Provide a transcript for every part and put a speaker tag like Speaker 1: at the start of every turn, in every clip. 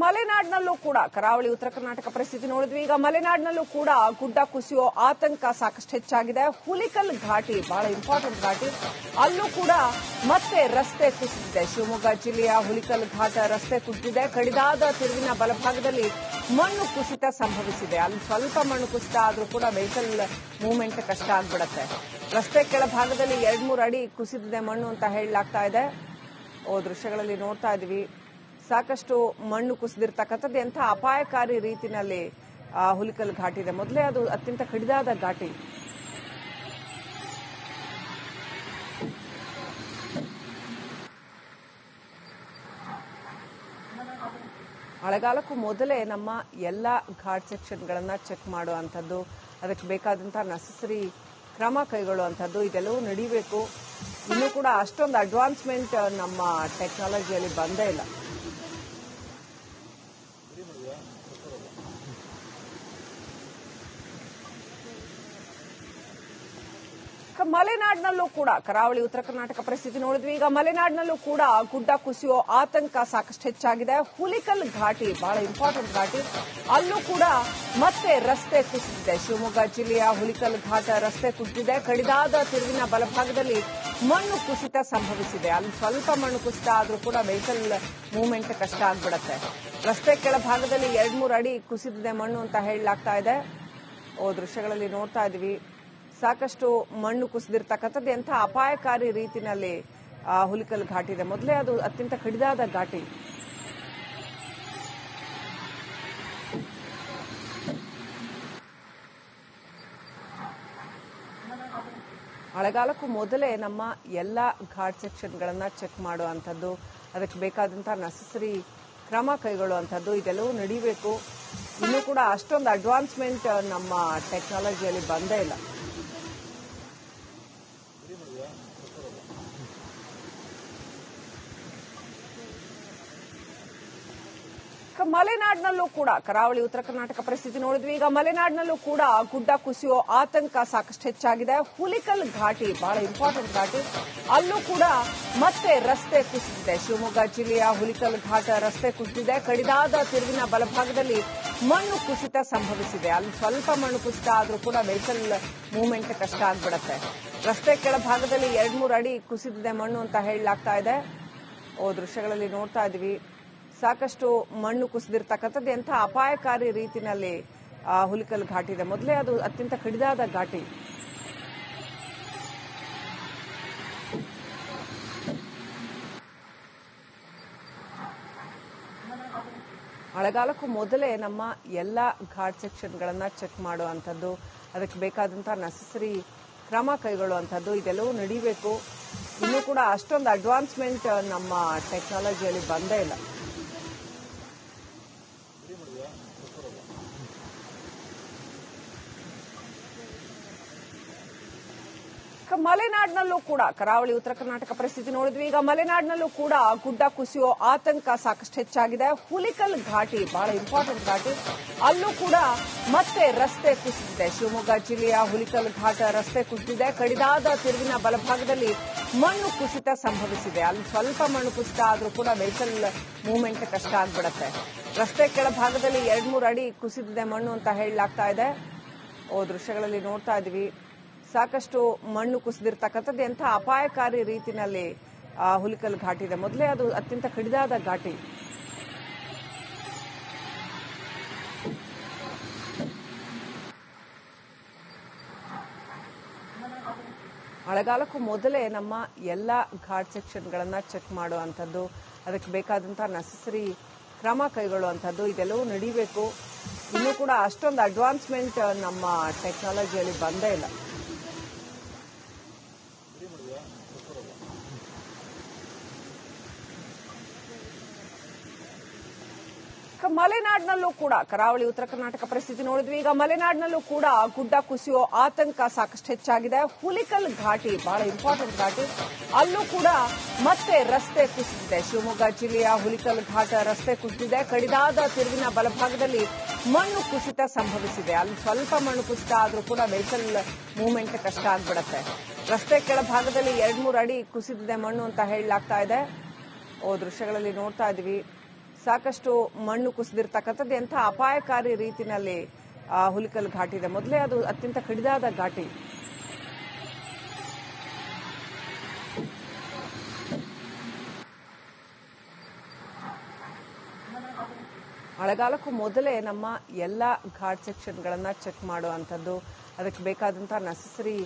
Speaker 1: ಮಲೆನಾಡಿನಲ್ಲೂ ಕೂಡ ಕರಾವಳಿ ಉತ್ತರ ಕರ್ನಾಟಕ ಪರಿಸ್ಥಿತಿ ನೋಡಿದ್ವಿ. ಈಗ ಮಲೆನಾಡಿನಲ್ಲೂ ಕೂಡ ಗುಡ್ಡ ಕುಸಿಯೋ ಆತಂಕ ಸಾಕಷ್ಟು ಹೆಚ್ಚಾಗಿದೆ. ಹುಲಿಕಲ್ ಘಾಟಿ ಬಹಳ ಇಂಪಾರ್ಟೆಂಟ್ ಘಾಟಿ, ಅಲ್ಲೂ ಕೂಡ ಮತ್ತೆ ರಸ್ತೆ ಕುಸಿದಿದೆ. ಶಿವಮೊಗ್ಗ ಜಿಲ್ಲೆಯ ಹುಲಿಕಲ್ ಘಾಟ ರಸ್ತೆ ಕುಸಿದಿದೆ. ಕಡಿದಾದ ತಿರುವಿನ ಬಲಭಾಗದಲ್ಲಿ ಮಣ್ಣು ಕುಸಿತ ಸಂಭವಿಸಿದೆ. ಅಲ್ಲಿ ಸ್ವಲ್ಪ ಮಣ್ಣು ಕುಸಿತ ಆದ್ರೂ ಕೂಡ ವೆಹಿಕಲ್ ಮೂವ್ಮೆಂಟ್ ಕಷ್ಟ ಆಗ್ಬಿಡತ್ತೆ. ರಸ್ತೆ ಕೆಳಭಾಗದಲ್ಲಿ 2-3 ಅಡಿ ಕುಸಿದಿದೆ ಮಣ್ಣು ಅಂತ ಹೇಳಲಾಗ್ತಾ ಇದೆ. ದೃಶ್ಯಗಳಲ್ಲಿ ನೋಡ್ತಾ ಇದೀವಿ, ಸಾಕಷ್ಟು ಮಣ್ಣು ಕುಸಿದಿರ್ತಕ್ಕಂಥದ್ದು. ಎಂಥ ಅಪಾಯಕಾರಿ ರೀತಿಯಲ್ಲಿ ಹುಲಿಕಲ್ ಘಾಟಿ ಇದೆ. ಮೊದಲೇ ಅದು ಅತ್ಯಂತ ಕಡಿದಾದ ಘಾಟಿ. ಮಳೆಗಾಲಕ್ಕೂ ಮೊದಲೇ ನಮ್ಮ ಎಲ್ಲ ಘಾಟ್ ಸೆಕ್ಷನ್ಗಳನ್ನ ಚೆಕ್ ಮಾಡುವಂಥದ್ದು, ಅದಕ್ಕೆ ಬೇಕಾದಂಥ ನೆಸೆಸರಿ ಕ್ರಮ ಕೈಗೊಳ್ಳುವಂಥದ್ದು ಇದೆಲ್ಲವೂ ನಡೀಬೇಕು. ಇನ್ನೂ ಕೂಡ ಅಷ್ಟೊಂದು ಅಡ್ವಾನ್ಸ್ಮೆಂಟ್ ನಮ್ಮ ಟೆಕ್ನಾಲಜಿಯಲ್ಲಿ ಬಂದೇ ಇಲ್ಲ. ಮಲೆನಾಡಿನಲ್ಲೂ ಕೂಡ ಕರಾವಳಿ ಉತ್ತರ ಕರ್ನಾಟಕ ಪರಿಸ್ಥಿತಿ ನೋಡಿದ್ವಿ. ಈಗ ಮಲೆನಾಡಿನಲ್ಲೂ ಕೂಡ ಗುಡ್ಡ ಕುಸಿಯೋ ಆತಂಕ ಸಾಕಷ್ಟು ಹೆಚ್ಚಾಗಿದೆ. ಹುಲಿಕಲ್ ಘಾಟಿ ಬಹಳ ಇಂಪಾರ್ಟೆಂಟ್ ಘಾಟಿ, ಅಲ್ಲೂ ಕೂಡ ಮತ್ತೆ ರಸ್ತೆ ಕುಸಿದಿದೆ. ಶಿವಮೊಗ್ಗ ಜಿಲ್ಲೆಯ ಹುಲಿಕಲ್ ಘಾಟ ರಸ್ತೆ ಕುಸಿದಿದೆ. ಕಡಿದಾದ ತಿರುವಿನ ಬಲಭಾಗದಲ್ಲಿ ಮಣ್ಣು ಕುಸಿತ ಸಂಭವಿಸಿದೆ. ಅಲ್ಲಿ ಸ್ವಲ್ಪ ಮಣ್ಣು ಕುಸಿತ ಆದ್ರೂ ಕೂಡ ವೆಹಿಕಲ್ ಮೂವ್ಮೆಂಟ್ ಕಷ್ಟ ಆಗ್ಬಿಡತ್ತೆ. ರಸ್ತೆ ಕೆಳಭಾಗದಲ್ಲಿ 2-3 ಅಡಿ ಕುಸಿದಿದೆ ಮಣ್ಣು ಅಂತ ಹೇಳಲಾಗ್ತಾ ಇದೆ. ದೃಶ್ಯಗಳಲ್ಲಿ ನೋಡ್ತಾ ಇದೀವಿ, ಸಾಕಷ್ಟು ಮಣ್ಣು ಕುಸಿದಿರ್ತಕ್ಕಂಥದ್ದು. ಎಂಥ ಅಪಾಯಕಾರಿ ರೀತಿಯಲ್ಲಿ ಹುಲಿಕಲ್ ಘಾಟಿ ಇದೆ. ಮೊದಲೇ ಅದು ಅತ್ಯಂತ ಕಡಿದಾದ ಘಾಟಿ. ಮಳೆಗಾಲಕ್ಕೂ ಮೊದಲೇ ನಮ್ಮ ಎಲ್ಲ ಘಾಟ್ ಸೆಕ್ಷನ್ಗಳನ್ನ ಚೆಕ್ ಮಾಡುವಂಥದ್ದು, ಅದಕ್ಕೆ ಬೇಕಾದಂಥ ನೆಸೆಸರಿ ಕ್ರಮ ಕೈಗೊಳ್ಳುವಂಥದ್ದು ಇದೆಲ್ಲವೂ ನಡೀಬೇಕು. ಇನ್ನೂ ಕೂಡ ಅಷ್ಟೊಂದು ಅಡ್ವಾನ್ಸ್ಮೆಂಟ್ ನಮ್ಮ ಟೆಕ್ನಾಲಜಿಯಲ್ಲಿ ಬಂದೇ ಇಲ್ಲ. ಮಲೆನಾಡಿನಲ್ಲೂ ಕೂಡ ಕರಾವಳಿ ಉತ್ತರ ಕರ್ನಾಟಕ ಪರಿಸ್ಥಿತಿ ನೋಡಿದ್ವಿ. ಈಗ ಮಲೆನಾಡಿನಲ್ಲೂ ಕೂಡ ಗುಡ್ಡ ಕುಸಿಯೋ ಆತಂಕ ಸಾಕಷ್ಟು ಹೆಚ್ಚಾಗಿದೆ. ಹುಲಿಕಲ್ ಘಾಟಿ ಬಹಳ ಇಂಪಾರ್ಟೆಂಟ್ ಘಾಟಿ, ಅಲ್ಲೂ ಕೂಡ ಮತ್ತೆ ರಸ್ತೆ ಕುಸಿದಿದೆ. ಶಿವಮೊಗ್ಗ ಜಿಲ್ಲೆಯ ಹುಲಿಕಲ್ ಘಾಟ ರಸ್ತೆ ಕುಸಿದಿದೆ. ಕಡಿದಾದ ತಿರುವಿನ ಬಲಭಾಗದಲ್ಲಿ ಮಣ್ಣು ಕುಸಿತ ಸಂಭವಿಸಿದೆ. ಅಲ್ಲಿ ಸ್ವಲ್ಪ ಮಣ್ಣು ಕುಸಿತ ಆದ್ರೂ ಕೂಡ ವೆಹಿಕಲ್ ಮೂವ್ಮೆಂಟ್ ಕಷ್ಟ ಆಗ್ಬಿಡತ್ತೆ. ರಸ್ತೆ ಕೆಳಭಾಗದಲ್ಲಿ 2-3 ಅಡಿ ಕುಸಿದಿದೆ ಮಣ್ಣು ಅಂತ ಹೇಳಲಾಗ್ತಾ ಇದೆ. ದೃಶ್ಯಗಳಲ್ಲಿ ನೋಡ್ತಾ ಇದೀವಿ, ಸಾಕಷ್ಟು ಮಣ್ಣು ಕುಸಿದಿರ್ತಕ್ಕಂಥದ್ದು. ಎಂಥ ಅಪಾಯಕಾರಿ ರೀತಿಯಲ್ಲಿ ಹುಲಿಕಲ್ ಘಾಟಿ ಇದೆ. ಮೊದಲೇ ಅದು ಅತ್ಯಂತ ಕಡಿದಾದ ಘಾಟಿ. ಮಳೆಗಾಲಕ್ಕೂ ಮೊದಲೇ ನಮ್ಮ ಎಲ್ಲ ಘಾಟ್ ಸೆಕ್ಷನ್ಗಳನ್ನ ಚೆಕ್ ಮಾಡುವಂಥದ್ದು, ಅದಕ್ಕೆ ಬೇಕಾದಂಥ ನೆಸೆಸರಿ ಕ್ರಮ ಕೈಗೊಳ್ಳುವಂಥದ್ದು ಇದೆಲ್ಲವೂ ನಡೀಬೇಕು. ಇನ್ನೂ ಕೂಡ ಅಷ್ಟೊಂದು ಅಡ್ವಾನ್ಸ್ಮೆಂಟ್ ನಮ್ಮ ಟೆಕ್ನಾಲಜಿಯಲ್ಲಿ ಬಂದೇ ಇಲ್ಲ. ಮಲೆನಾಡಿನಲ್ಲೂ ಕೂಡ ಕರಾವಳಿ ಉತ್ತರ ಕರ್ನಾಟಕ ಪರಿಸ್ಥಿತಿ ನೋಡಿದ್ವಿ. ಈಗ ಮಲೆನಾಡಿನಲ್ಲೂ ಕೂಡ ಗುಡ್ಡ ಕುಸಿಯೋ ಆತಂಕ ಸಾಕಷ್ಟು ಹೆಚ್ಚಾಗಿದೆ. ಹುಲಿಕಲ್ ಘಾಟಿ ಬಹಳ ಇಂಪಾರ್ಟೆಂಟ್ ಘಾಟಿ, ಅಲ್ಲೂ ಕೂಡ ಮತ್ತೆ ರಸ್ತೆ ಕುಸಿದಿದೆ. ಶಿವಮೊಗ್ಗ ಜಿಲ್ಲೆಯ ಹುಲಿಕಲ್ ಘಾಟ ರಸ್ತೆ ಕುಸಿದಿದೆ. ಕಡಿದಾದ ತಿರುವಿನ ಬಲಭಾಗದಲ್ಲಿ ಮಣ್ಣು ಕುಸಿತ ಸಂಭವಿಸಿದೆ. ಅಲ್ಲಿ ಸ್ವಲ್ಪ ಮಣ್ಣು ಕುಸಿತ ಆದ್ರೂ ಕೂಡ ವೆಹಿಕಲ್ ಮೂವ್ಮೆಂಟ್ ಕಷ್ಟ ಆಗ್ಬಿಡತ್ತೆ. ರಸ್ತೆ ಕೆಳಭಾಗದಲ್ಲಿ 2-3 ಅಡಿ ಕುಸಿದಿದೆ ಮಣ್ಣು ಅಂತ ಹೇಳಲಾಗ್ತಾ ಇದೆ. ದೃಶ್ಯಗಳಲ್ಲಿ ನೋಡ್ತಾ ಇದೀವಿ, ಸಾಕಷ್ಟು ಮಣ್ಣು ಕುಸಿದಿರ್ತಕ್ಕಂಥದ್ದು. ಎಂಥ ಅಪಾಯಕಾರಿ ರೀತಿಯಲ್ಲಿ ಹುಲಿಕಲ್ ಘಾಟಿ ಇದೆ. ಮೊದಲೇ ಅದು ಅತ್ಯಂತ ಕಡಿದಾದ ಘಾಟಿ. ಮಳೆಗಾಲಕ್ಕೂ ಮೊದಲೇ ನಮ್ಮ ಎಲ್ಲ ಘಾಟ್ ಸೆಕ್ಷನ್ಗಳನ್ನ ಚೆಕ್ ಮಾಡುವಂಥದ್ದು, ಅದಕ್ಕೆ ಬೇಕಾದಂಥ ನೆಸೆಸರಿ ಕ್ರಮ ಕೈಗೊಳ್ಳುವಂಥದ್ದು ಇದೆಲ್ಲವೂ ನಡೀಬೇಕು. ಇನ್ನೂ ಕೂಡ ಅಷ್ಟೊಂದು ಅಡ್ವಾನ್ಸ್ಮೆಂಟ್ ನಮ್ಮ ಟೆಕ್ನಾಲಜಿಯಲ್ಲಿ ಬಂದೇ ಇಲ್ಲ. ಮಲೆನಾಡಿನಲ್ಲೂ ಕೂಡ ಕರಾವಳಿ ಉತ್ತರ ಕರ್ನಾಟಕ ಪರಿಸ್ಥಿತಿ ನೋಡಿದ್ವಿ. ಈಗ ಮಲೆನಾಡಿನಲ್ಲೂ ಕೂಡ ಗುಡ್ಡ ಕುಸಿಯೋ ಆತಂಕ ಸಾಕಷ್ಟು ಹೆಚ್ಚಾಗಿದೆ. ಹುಲಿಕಲ್ ಘಾಟಿ ಬಹಳ ಇಂಪಾರ್ಟೆಂಟ್ ಘಾಟಿ, ಅಲ್ಲೂ ಕೂಡ ಮತ್ತೆ ರಸ್ತೆ ಕುಸಿದಿದೆ. ಶಿವಮೊಗ್ಗ ಜಿಲ್ಲೆಯ ಹುಲಿಕಲ್ ಘಾಟ ರಸ್ತೆ ಕುಸಿದಿದೆ. ಕಡಿದಾದ ತಿರುವಿನ ಬಲಭಾಗದಲ್ಲಿ ಮಣ್ಣು ಕುಸಿತ ಸಂಭವಿಸಿದೆ. ಅಲ್ಲಿ ಸ್ವಲ್ಪ ಮಣ್ಣು ಕುಸಿತ ಆದ್ರೂ ಕೂಡ ವೆಹಿಕಲ್ ಮೂವ್ಮೆಂಟ್ ಕಷ್ಟ ಆಗ್ಬಿಡತ್ತೆ. ರಸ್ತೆ ಕೆಳಭಾಗದಲ್ಲಿ 2-3 ಅಡಿ ಕುಸಿದಿದೆ ಮಣ್ಣು ಅಂತ ಹೇಳಲಾಗ್ತಾ ಇದೆ. ದೃಶ್ಯಗಳಲ್ಲಿ ನೋಡ್ತಾ ಇದೀವಿ, ಸಾಕಷ್ಟು ಮಣ್ಣು ಕುಸಿದಿರ್ತಕ್ಕಂಥದ್ದು ಎಂಥ ಅಪಾಯಕಾರಿ ರೀತಿಯಲ್ಲಿ ಹುಲಿಕಲ್ ಘಾಟಿ ಇದೆ. ಮೊದಲೇ ಅದು ಅತ್ಯಂತ ಕಡಿದಾದ ಘಾಟಿ. ಮಳೆಗಾಲಕ್ಕೂ ಮೊದಲೇ ನಮ್ಮ ಎಲ್ಲ ಘಾಟ್ ಸೆಕ್ಷನ್ಗಳನ್ನ ಚೆಕ್ ಮಾಡುವಂಥದ್ದು, ಅದಕ್ಕೆ ಬೇಕಾದಂಥ ನೆಸೆಸರಿ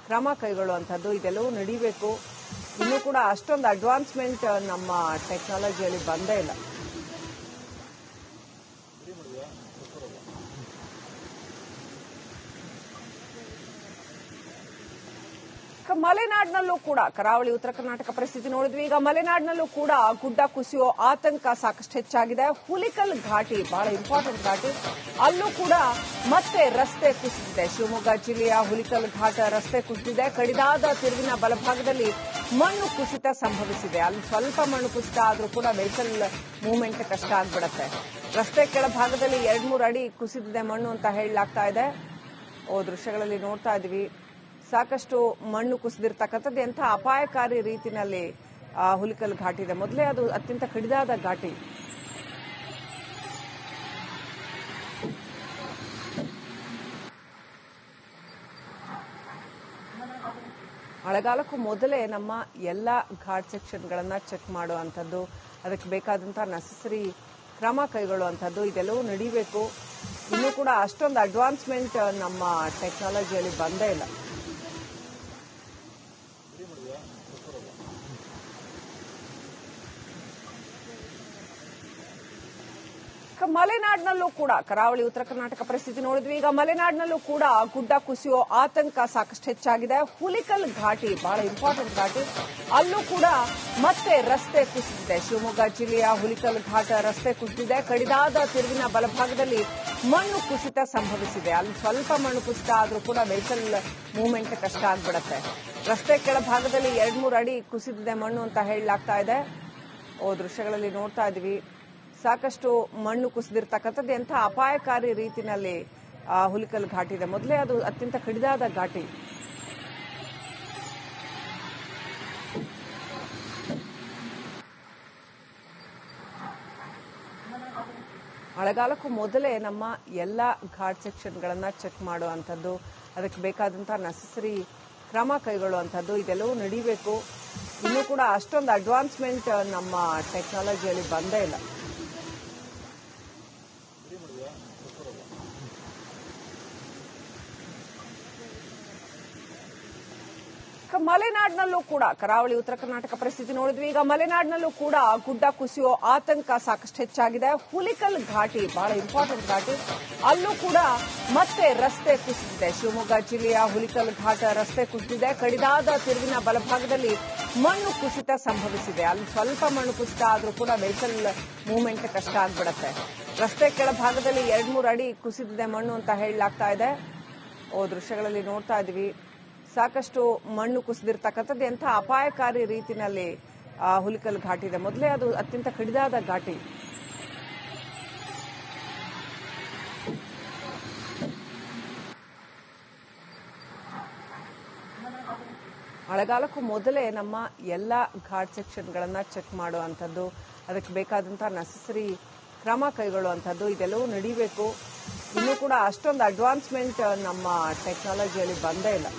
Speaker 1: ಕ್ರಮ ಕೈಗೊಳ್ಳುವಂಥದ್ದು ಇದೆಲ್ಲವೂ ನಡೀಬೇಕು. ಇನ್ನೂ ಕೂಡ ಅಷ್ಟೊಂದು ಅಡ್ವಾನ್ಸ್ಮೆಂಟ್ ನಮ್ಮ ಟೆಕ್ನಾಲಜಿಯಲ್ಲಿ ಬಂದೇ ಇಲ್ಲ. ಮಲೆನಾಡಿನಲ್ಲೂ ಕೂಡ ಕರಾವಳಿ ಉತ್ತರ ಕರ್ನಾಟಕ ಪರಿಸ್ಥಿತಿ ನೋಡಿದ್ವಿ. ಈಗ ಮಲೆನಾಡಿನಲ್ಲೂ ಕೂಡ ಗುಡ್ಡ ಕುಸಿಯೋ ಆತಂಕ ಸಾಕಷ್ಟು ಹೆಚ್ಚಾಗಿದೆ. ಹುಲಿಕಲ್ ಘಾಟಿ ಬಹಳ ಇಂಪಾರ್ಟೆಂಟ್ ಘಾಟಿ, ಅಲ್ಲೂ ಕೂಡ ಮತ್ತೆ ರಸ್ತೆ ಕುಸಿದಿದೆ. ಶಿವಮೊಗ್ಗ ಜಿಲ್ಲೆಯ ಹುಲಿಕಲ್ ಘಾಟ ರಸ್ತೆ ಕುಸಿದಿದೆ. ಕಡಿದಾದ ತಿರುವಿನ ಬಲಭಾಗದಲ್ಲಿ ಮಣ್ಣು ಕುಸಿತ ಸಂಭವಿಸಿದೆ. ಅಲ್ಲಿ ಸ್ವಲ್ಪ ಮಣ್ಣು ಕುಸಿತ ಆದ್ರೂ ಕೂಡ ವೆಹಿಕಲ್ ಮೂವ್ಮೆಂಟ್ ಕಷ್ಟ ಆಗ್ಬಿಡತ್ತೆ. ರಸ್ತೆ ಕೆಳಭಾಗದಲ್ಲಿ 2-3 ಅಡಿ ಕುಸಿದಿದೆ ಮಣ್ಣು ಅಂತ ಹೇಳಲಾಗ್ತಾ ಇದೆ. ದೃಶ್ಯಗಳಲ್ಲಿ ನೋಡ್ತಾ ಇದೀವಿ. ಸಾಕಷ್ಟು ಮಣ್ಣು ಕುಸಿದಿರ್ತಕ್ಕಂಥದ್ದು ಎಂಥ ಅಪಾಯಕಾರಿ ರೀತಿಯಲ್ಲಿ ಹುಲಿಕಲ್ ಘಾಟಿ ಇದೆ. ಮೊದಲೇ ಅದು ಅತ್ಯಂತ ಕಡಿದಾದ ಘಾಟಿ. ಮಳೆಗಾಲಕ್ಕೂ ಮೊದಲೇ ನಮ್ಮ ಎಲ್ಲ ಘಾಟ್ ಸೆಕ್ಷನ್ಗಳನ್ನ ಚೆಕ್ ಮಾಡುವಂಥದ್ದು, ಅದಕ್ಕೆ ಬೇಕಾದಂಥ ನೆಸೆಸರಿ ಕ್ರಮ ಕೈಗೊಳ್ಳುವಂಥದ್ದು ಇದೆಲ್ಲವೂ ನಡೀಬೇಕು. ಇನ್ನೂ ಕೂಡ ಅಷ್ಟೊಂದು ಅಡ್ವಾನ್ಸ್ಮೆಂಟ್ ನಮ್ಮ ಟೆಕ್ನಾಲಜಿಯಲ್ಲಿ ಬಂದೇ ಇಲ್ಲ. ಮಲೆನಾಡಿನಲ್ಲೂ ಕೂಡ ಕರಾವಳಿ ಉತ್ತರ ಕರ್ನಾಟಕ ಪರಿಸ್ಥಿತಿ ನೋಡಿದ್ವಿ. ಈಗ ಮಲೆನಾಡಿನಲ್ಲೂ ಕೂಡ ಗುಡ್ಡ ಕುಸಿಯೋ ಆತಂಕ ಸಾಕಷ್ಟು ಹೆಚ್ಚಾಗಿದೆ. ಹುಲಿಕಲ್ ಘಾಟಿ ಬಹಳ ಇಂಪಾರ್ಟೆಂಟ್ ಘಾಟಿ, ಅಲ್ಲೂ ಕೂಡ ಮತ್ತೆ ರಸ್ತೆ ಕುಸಿದಿದೆ. ಶಿವಮೊಗ್ಗ ಜಿಲ್ಲೆಯ ಹುಲಿಕಲ್ ಘಾಟ ರಸ್ತೆ ಕುಸಿದಿದೆ. ಕಡಿದಾದ ತಿರುವಿನ ಬಲಭಾಗದಲ್ಲಿ ಮಣ್ಣು ಕುಸಿತ ಸಂಭವಿಸಿದೆ. ಅಲ್ಲಿ ಸ್ವಲ್ಪ ಮಣ್ಣು ಕುಸಿತ ಆದ್ರೂ ಕೂಡ ವೆಹಿಕಲ್ ಮೂವ್ಮೆಂಟ್ ಕಷ್ಟ ಆಗ್ಬಿಡತ್ತೆ. ರಸ್ತೆ ಕೆಳಭಾಗದಲ್ಲಿ 2-3 ಅಡಿ ಕುಸಿದಿದೆ ಮಣ್ಣು ಅಂತ ಹೇಳಲಾಗ್ತಾ ಇದೆ. ದೃಶ್ಯಗಳಲ್ಲಿ ನೋಡ್ತಾ ಇದೀವಿ. ಸಾಕಷ್ಟು ಮಣ್ಣು ಕುಸಿದಿರ್ತಕ್ಕಂಥದ್ದು ಎಂಥ ಅಪಾಯಕಾರಿ ರೀತಿಯಲ್ಲಿ ಹುಲಿಕಲ್ ಘಾಟಿ ಇದೆ. ಮೊದಲೇ ಅದು ಅತ್ಯಂತ ಕಡಿದಾದ ಘಾಟಿ. ಮಳೆಗಾಲಕ್ಕೂ ಮೊದಲೇ ನಮ್ಮ ಎಲ್ಲ ಘಾಟ್ ಸೆಕ್ಷನ್ಗಳನ್ನ ಚೆಕ್ ಮಾಡುವಂಥದ್ದು, ಅದಕ್ಕೆ ಬೇಕಾದಂಥ ನೆಸೆಸರಿ ಕ್ರಮ ಕೈಗೊಳ್ಳುವಂಥದ್ದು ಇದೆಲ್ಲವೂ ನಡೀಬೇಕು. ಇನ್ನೂ ಕೂಡ ಅಷ್ಟೊಂದು ಅಡ್ವಾನ್ಸ್ಮೆಂಟ್ ನಮ್ಮ ಟೆಕ್ನಾಲಜಿಯಲ್ಲಿ ಬಂದೇ ಇಲ್ಲ. ಮಲೆನಾಡಿನಲ್ಲೂ ಕೂಡ ಕರಾವಳಿ ಉತ್ತರ ಕರ್ನಾಟಕ ಪರಿಸ್ಥಿತಿ ನೋಡಿದ್ವಿ. ಈಗ ಮಲೆನಾಡಿನಲ್ಲೂ ಕೂಡ ಗುಡ್ಡ ಕುಸಿಯೋ ಆತಂಕ ಸಾಕಷ್ಟು ಹೆಚ್ಚಾಗಿದೆ. ಹುಲಿಕಲ್ ಘಾಟಿ ಬಹಳ ಇಂಪಾರ್ಟೆಂಟ್ ಘಾಟಿ, ಅಲ್ಲೂ ಕೂಡ ಮತ್ತೆ ರಸ್ತೆ ಕುಸಿದಿದೆ. ಶಿವಮೊಗ್ಗ ಜಿಲ್ಲೆಯ ಹುಲಿಕಲ್ ಘಾಟ ರಸ್ತೆ ಕುಸಿದಿದೆ. ಕಡಿದಾದ ತಿರುವಿನ ಬಲಭಾಗದಲ್ಲಿ ಮಣ್ಣು ಕುಸಿತ ಸಂಭವಿಸಿದೆ. ಅಲ್ಲಿ ಸ್ವಲ್ಪ ಮಣ್ಣು ಕುಸಿತ ಆದ್ರೂ ಕೂಡ ವೆಹಿಕಲ್ ಮೂವ್ಮೆಂಟ್ ಕಷ್ಟ ಆಗ್ಬಿಡತ್ತೆ. ರಸ್ತೆ ಕೆಳಭಾಗದಲ್ಲಿ 2-3 ಅಡಿ ಕುಸಿದಿದೆ ಮಣ್ಣು ಅಂತ ಹೇಳಲಾಗ್ತಾ ಇದೆ. ದೃಶ್ಯಗಳಲ್ಲಿ ನೋಡ್ತಾ ಇದೀವಿ. ಸಾಕಷ್ಟು ಮಣ್ಣು ಕುಸಿದಿರ್ತಕ್ಕಂಥದ್ದು ಎಂಥ ಅಪಾಯಕಾರಿ ರೀತಿಯಲ್ಲಿ ಹುಲಿಕಲ್ ಘಾಟಿ ಇದೆ. ಮೊದಲೇ ಅದು ಅತ್ಯಂತ ಕಡಿದಾದ ಘಾಟಿ. ಮಳೆಗಾಲಕ್ಕೂ ಮೊದಲೇ ನಮ್ಮ ಎಲ್ಲ ಘಾಟ್ ಸೆಕ್ಷನ್ಗಳನ್ನ ಚೆಕ್ ಮಾಡುವಂಥದ್ದು, ಅದಕ್ಕೆ ಬೇಕಾದಂಥ ನೆಸೆಸರಿ ಕ್ರಮ ಕೈಗೊಳ್ಳುವಂಥದ್ದು ಇದೆಲ್ಲವೂ ನಡೀಬೇಕು. ಇನ್ನೂ ಕೂಡ ಅಷ್ಟೊಂದು ಅಡ್ವಾನ್ಸ್ಮೆಂಟ್ ನಮ್ಮ ಟೆಕ್ನಾಲಜಿಯಲ್ಲಿ ಬಂದೇ ಇಲ್ಲ.